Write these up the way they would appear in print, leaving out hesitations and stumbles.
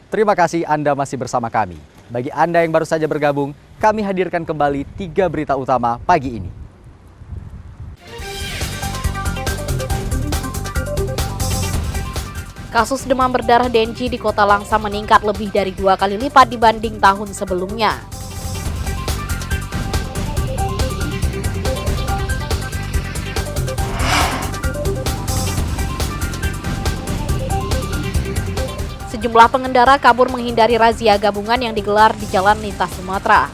Terima kasih Anda masih bersama kami. Bagi Anda yang baru saja bergabung, kami hadirkan kembali 3 berita utama pagi ini. Kasus demam berdarah Denji di Kota Langsa meningkat lebih dari 2 kali lipat dibanding tahun sebelumnya. Sejumlah pengendara kabur menghindari razia gabungan yang digelar di Jalan Lintas Sumatera.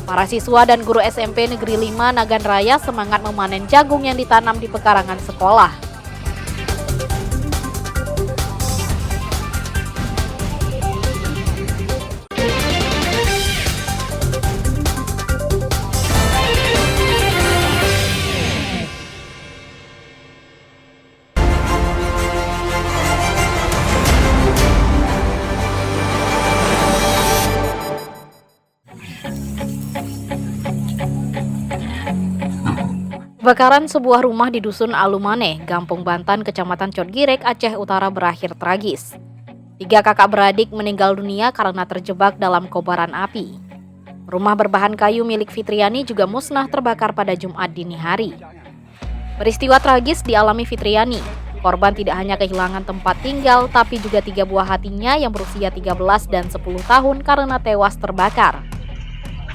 Para siswa dan guru SMP Negeri 5 Nagan Raya semangat memanen jagung yang ditanam di pekarangan sekolah. Kebakaran sebuah rumah di Dusun Alumane, Gampung Bantan, Kecamatan Cotgirek, Aceh Utara berakhir tragis. 3 kakak beradik meninggal dunia karena terjebak dalam kobaran api. Rumah berbahan kayu milik Fitriani juga musnah terbakar pada Jumat dini hari. Peristiwa tragis dialami Fitriani. Korban tidak hanya kehilangan tempat tinggal, tapi juga 3 buah hatinya yang berusia 13 dan 10 tahun karena tewas terbakar.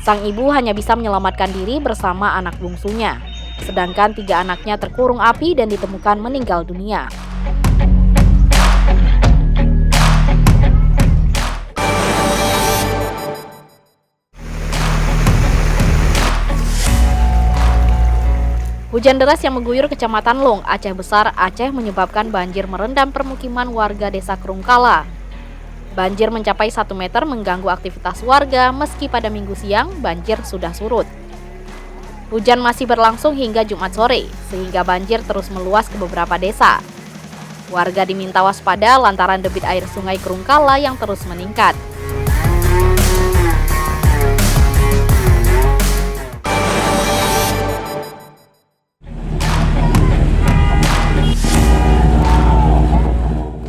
Sang ibu hanya bisa menyelamatkan diri bersama anak bungsunya. Sedangkan 3 anaknya terkurung api dan ditemukan meninggal dunia. Hujan deras yang mengguyur Kecamatan Long, Aceh Besar, Aceh menyebabkan banjir merendam permukiman warga Desa Kerungkala. Banjir mencapai 1 meter mengganggu aktivitas warga meski pada Minggu siang banjir sudah surut. Hujan masih berlangsung hingga Jumat sore, sehingga banjir terus meluas ke beberapa desa. Warga diminta waspada lantaran debit air Sungai Kerungkala yang terus meningkat.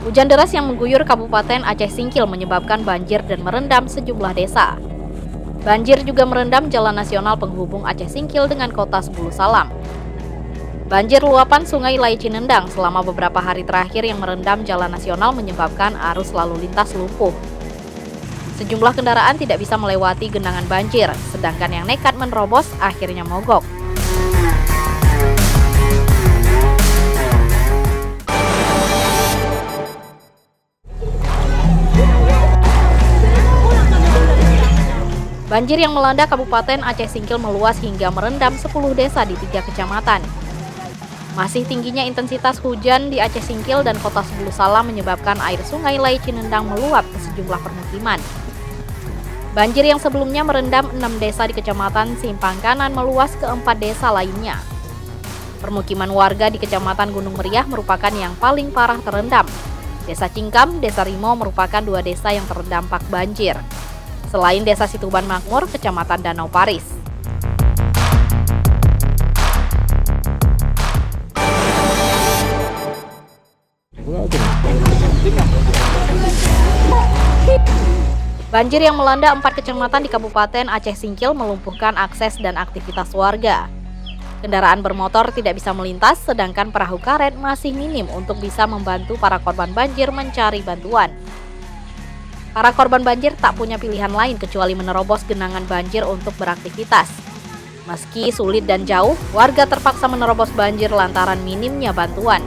Hujan deras yang mengguyur Kabupaten Aceh Singkil menyebabkan banjir dan merendam sejumlah desa. Banjir juga merendam Jalan Nasional penghubung Aceh Singkil dengan Kota Sebulu Salam. Banjir luapan Sungai Lai Cinendang selama beberapa hari terakhir yang merendam Jalan Nasional menyebabkan arus lalu lintas lumpuh. Sejumlah kendaraan tidak bisa melewati genangan banjir, sedangkan yang nekat menerobos akhirnya mogok. Banjir yang melanda Kabupaten Aceh Singkil meluas hingga merendam 10 desa di 3 kecamatan. Masih tingginya intensitas hujan di Aceh Singkil dan Kota Sebulu Salam menyebabkan air Sungai Lai Cinendang meluap ke sejumlah permukiman. Banjir yang sebelumnya merendam 6 desa di Kecamatan Simpang Kanan meluas ke 4 desa lainnya. Permukiman warga di Kecamatan Gunung Meriah merupakan yang paling parah terendam. Desa Cingkam, Desa Rimo merupakan 2 desa yang terdampak banjir. Selain Desa Situban Makmur, Kecamatan Danau Paris. Banjir yang melanda 4 kecamatan di Kabupaten Aceh Singkil melumpuhkan akses dan aktivitas warga. Kendaraan bermotor tidak bisa melintas, sedangkan perahu karet masih minim untuk bisa membantu para korban banjir mencari bantuan. Para korban banjir tak punya pilihan lain kecuali menerobos genangan banjir untuk beraktivitas. Meski sulit dan jauh, warga terpaksa menerobos banjir lantaran minimnya bantuan.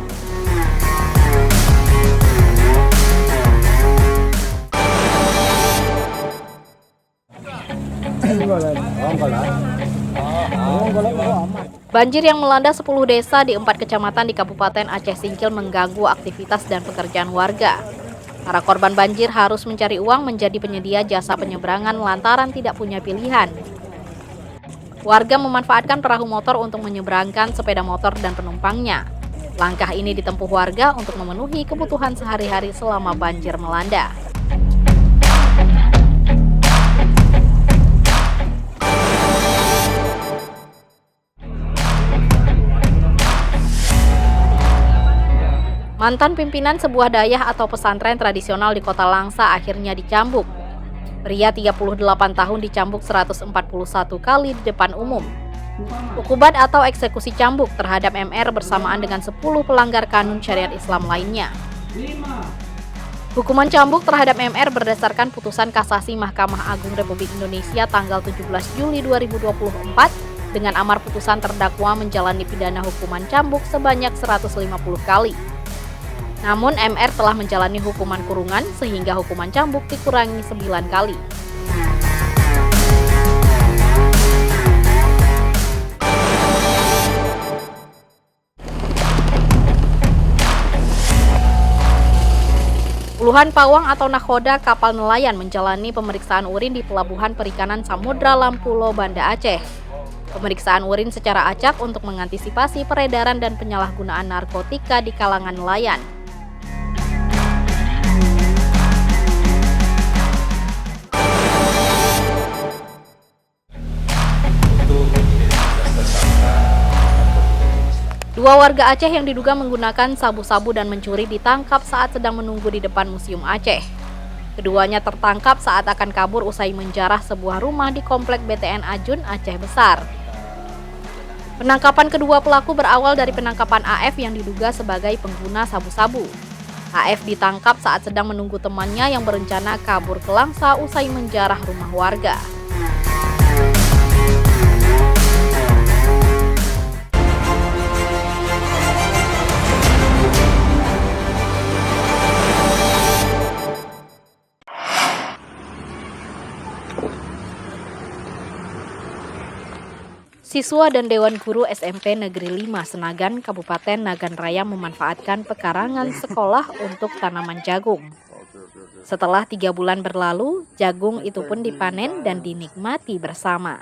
Banjir yang melanda 10 desa di 4 kecamatan di Kabupaten Aceh Singkil mengganggu aktivitas dan pekerjaan warga. Para korban banjir harus mencari uang menjadi penyedia jasa penyeberangan lantaran tidak punya pilihan. Warga memanfaatkan perahu motor untuk menyeberangkan sepeda motor dan penumpangnya. Langkah ini ditempuh warga untuk memenuhi kebutuhan sehari-hari selama banjir melanda. Mantan pimpinan sebuah dayah atau pesantren tradisional di Kota Langsa akhirnya dicambuk. Pria 38 tahun dicambuk 141 kali di depan umum. Ukubat atau eksekusi cambuk terhadap MR bersamaan dengan 10 pelanggar kanun syariat Islam lainnya. Hukuman cambuk terhadap MR berdasarkan putusan kasasi Mahkamah Agung Republik Indonesia tanggal 17 Juli 2024 dengan amar putusan terdakwa menjalani pidana hukuman cambuk sebanyak 150 kali. Namun MR telah menjalani hukuman kurungan sehingga hukuman cambuk dikurangi 9 kali. Puluhan pawang atau nakhoda kapal nelayan menjalani pemeriksaan urin di Pelabuhan Perikanan Samudra Lampulo, Banda Aceh. Pemeriksaan urin secara acak untuk mengantisipasi peredaran dan penyalahgunaan narkotika di kalangan nelayan. Dua warga Aceh yang diduga menggunakan sabu-sabu dan mencuri ditangkap saat sedang menunggu di depan Museum Aceh. Keduanya tertangkap saat akan kabur usai menjarah sebuah rumah di Komplek BTN Ajun, Aceh Besar. Penangkapan kedua pelaku berawal dari penangkapan AF yang diduga sebagai pengguna sabu-sabu. AF ditangkap saat sedang menunggu temannya yang berencana kabur ke Langsa usai menjarah rumah warga. Siswa dan Dewan Guru SMP Negeri 5 Senagan, Kabupaten Nagan Raya memanfaatkan pekarangan sekolah untuk tanaman jagung. Setelah 3 bulan berlalu, jagung itu pun dipanen dan dinikmati bersama.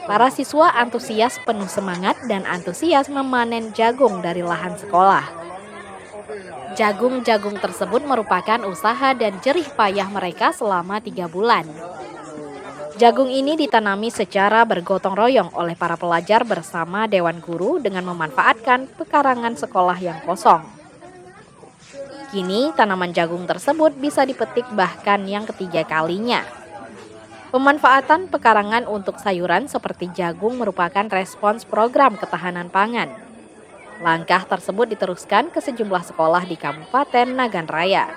Para siswa antusias penuh semangat dan antusias memanen jagung dari lahan sekolah. Jagung-jagung tersebut merupakan usaha dan jerih payah mereka selama 3 bulan. Jagung ini ditanami secara bergotong royong oleh para pelajar bersama Dewan Guru dengan memanfaatkan pekarangan sekolah yang kosong. Kini tanaman jagung tersebut bisa dipetik bahkan yang ketiga kalinya. Pemanfaatan pekarangan untuk sayuran seperti jagung merupakan respons program ketahanan pangan. Langkah tersebut diteruskan ke sejumlah sekolah di Kabupaten Nagan Raya.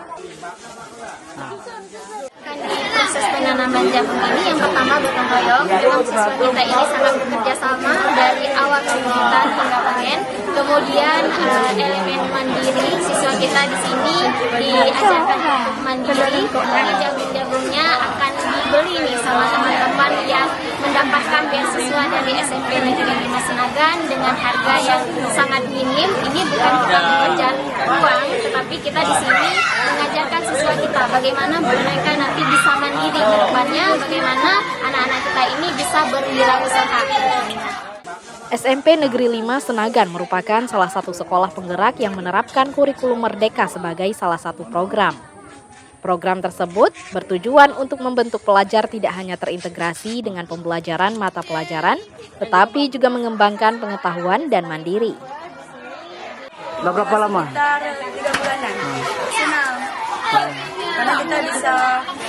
Proses penanaman jagung ini yang pertama gotong royong, memang siswa kita ini sangat bekerja sama dari awal kegiatan hingga panen. Kemudian elemen mandiri, siswa kita di sini diajarkan untuk mandiri. Karena jagung-jagungnya akan dibeli nih sama teman-teman yang mendapatkan beasiswa dari SMP Negeri 5 Senagan dengan harga yang sangat minim. Ini bukan kita mengejar uang, tetapi kita di sini mengajarkan siswa kita bagaimana mereka nanti bisa mandiri ke depannya, bagaimana anak-anak kita ini bisa berwirausaha. SMP Negeri 5 Senagan merupakan salah satu sekolah penggerak yang menerapkan kurikulum merdeka sebagai salah satu program. Program tersebut bertujuan untuk membentuk pelajar tidak hanya terintegrasi dengan pembelajaran mata pelajaran, tetapi juga mengembangkan pengetahuan dan mandiri. Udah berapa lama? Sekitar 3 bulanan. Senang. Karena kita bisa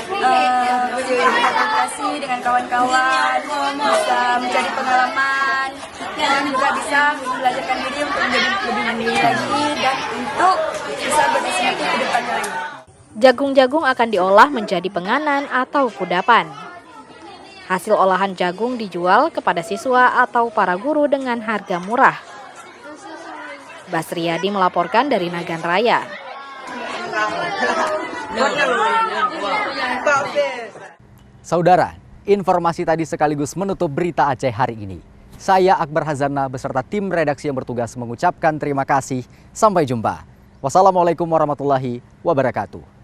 berkomunikasi dengan kawan-kawan, bisa mencari pengalaman, dan juga bisa belajarkan diri untuk menjadi lebih mandiri lagi dan untuk bisa berkesempatan ke depannya lagi. Jagung-jagung akan diolah menjadi penganan atau kudapan. Hasil olahan jagung dijual kepada siswa atau para guru dengan harga murah. Basriadi melaporkan dari Nagan Raya. Saudara, informasi tadi sekaligus menutup berita Aceh hari ini. Saya Akbar Hazana beserta tim redaksi yang bertugas mengucapkan terima kasih. Sampai jumpa. Wassalamualaikum warahmatullahi wabarakatuh.